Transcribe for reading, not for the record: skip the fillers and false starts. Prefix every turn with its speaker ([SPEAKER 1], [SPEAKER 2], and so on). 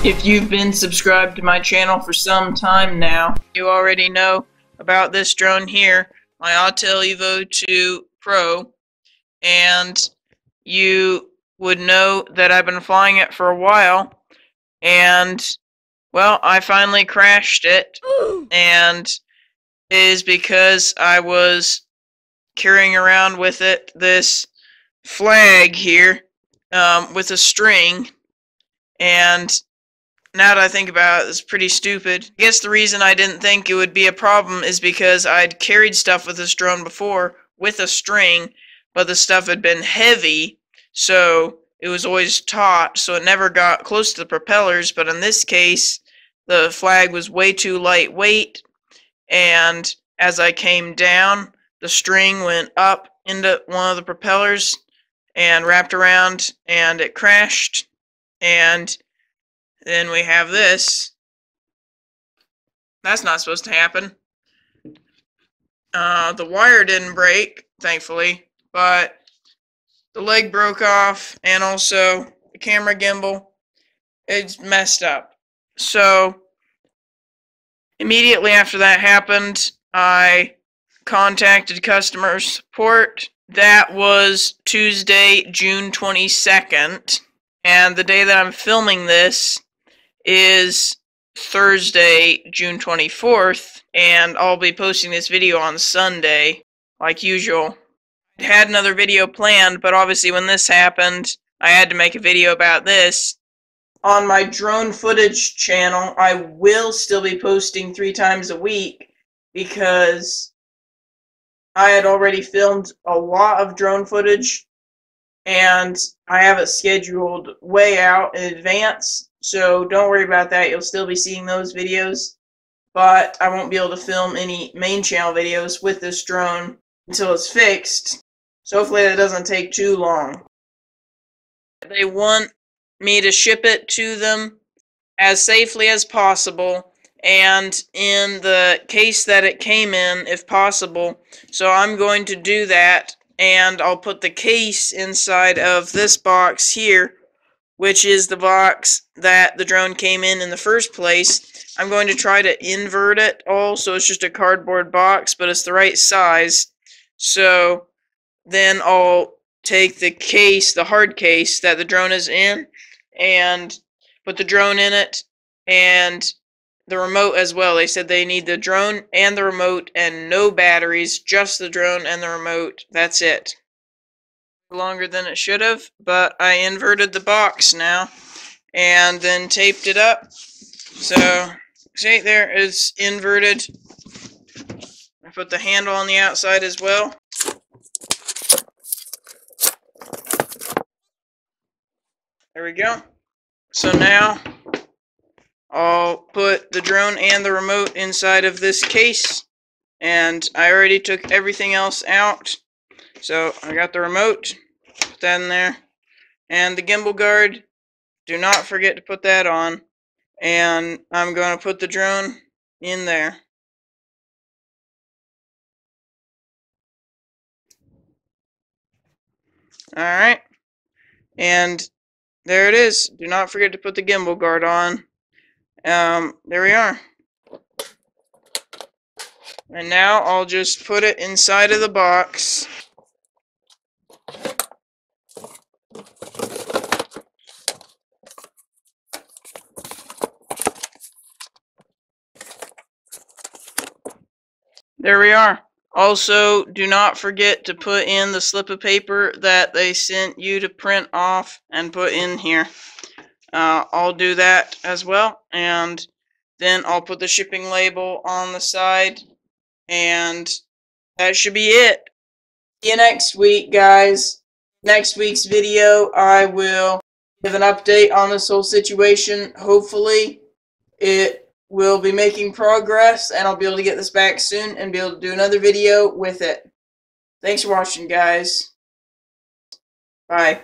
[SPEAKER 1] If you've been subscribed to my channel for some time now, you already know about this drone here, my Autel Evo 2 Pro, and you would know that I've been flying it for a while, and, well, I finally crashed it, and it is because I was carrying around with it this flag here, with a string, and now that I think about it, it's pretty stupid. I guess the reason I didn't think it would be a problem is because I'd carried stuff with this drone before with a string, but the stuff had been heavy, so it was always taut, so it never got close to the propellers. But in this case, the flag was way too lightweight, and as I came down, the string went up into one of the propellers and wrapped around, and it crashed. And then we have this. That's not supposed to happen. The wire didn't break, thankfully, but the leg broke off, and also the camera gimbal, it's messed up. So immediately after that happened, I contacted customer support. That was Tuesday, June 22nd, and the day that I'm filming this is Thursday, June 24th, and I'll be posting this video on Sunday, like usual. I had another video planned, but obviously when this happened, I had to make a video about this. On my drone footage channel, I will still be posting 3 times a week, because I had already filmed a lot of drone footage, and I have it scheduled way out in advance. So don't worry about that, you'll still be seeing those videos, but I won't be able to film any main channel videos with this drone until it's fixed, so hopefully that doesn't take too long. They want me to ship it to them as safely as possible, and in the case that it came in, if possible, so I'm going to do that, and I'll put the case inside of this box here, which is the box that the drone came in the first place. I'm going to try to invert it all, so it's just a cardboard box, but it's the right size. So then I'll take the case, the hard case that the drone is in, and put the drone in it, and the remote as well. They said they need the drone and the remote and no batteries, just the drone and the remote. That's it. Longer than it should have, but I inverted the box now and then taped it up. So see, there it's inverted. I put the handle on the outside as well. There we go. So now I'll put the drone and the remote inside of this case, and I already took everything else out. So I got the remote, put that in there, and the gimbal guard, do not forget to put that on, and I'm going to put the drone in there. Alright, and there it is. Do not forget to put the gimbal guard on. There we are. And now I'll just put it inside of the box. There we are. Also, do not forget to put in the slip of paper that they sent you to print off and put in here. I'll do that as well, and then I'll put the shipping label on the side, and that should be it. See you next week, guys. Next week's video, I will give an update on this whole situation. Hopefully, it will be making progress, and I'll be able to get this back soon and be able to do another video with it. Thanks for watching, guys. Bye.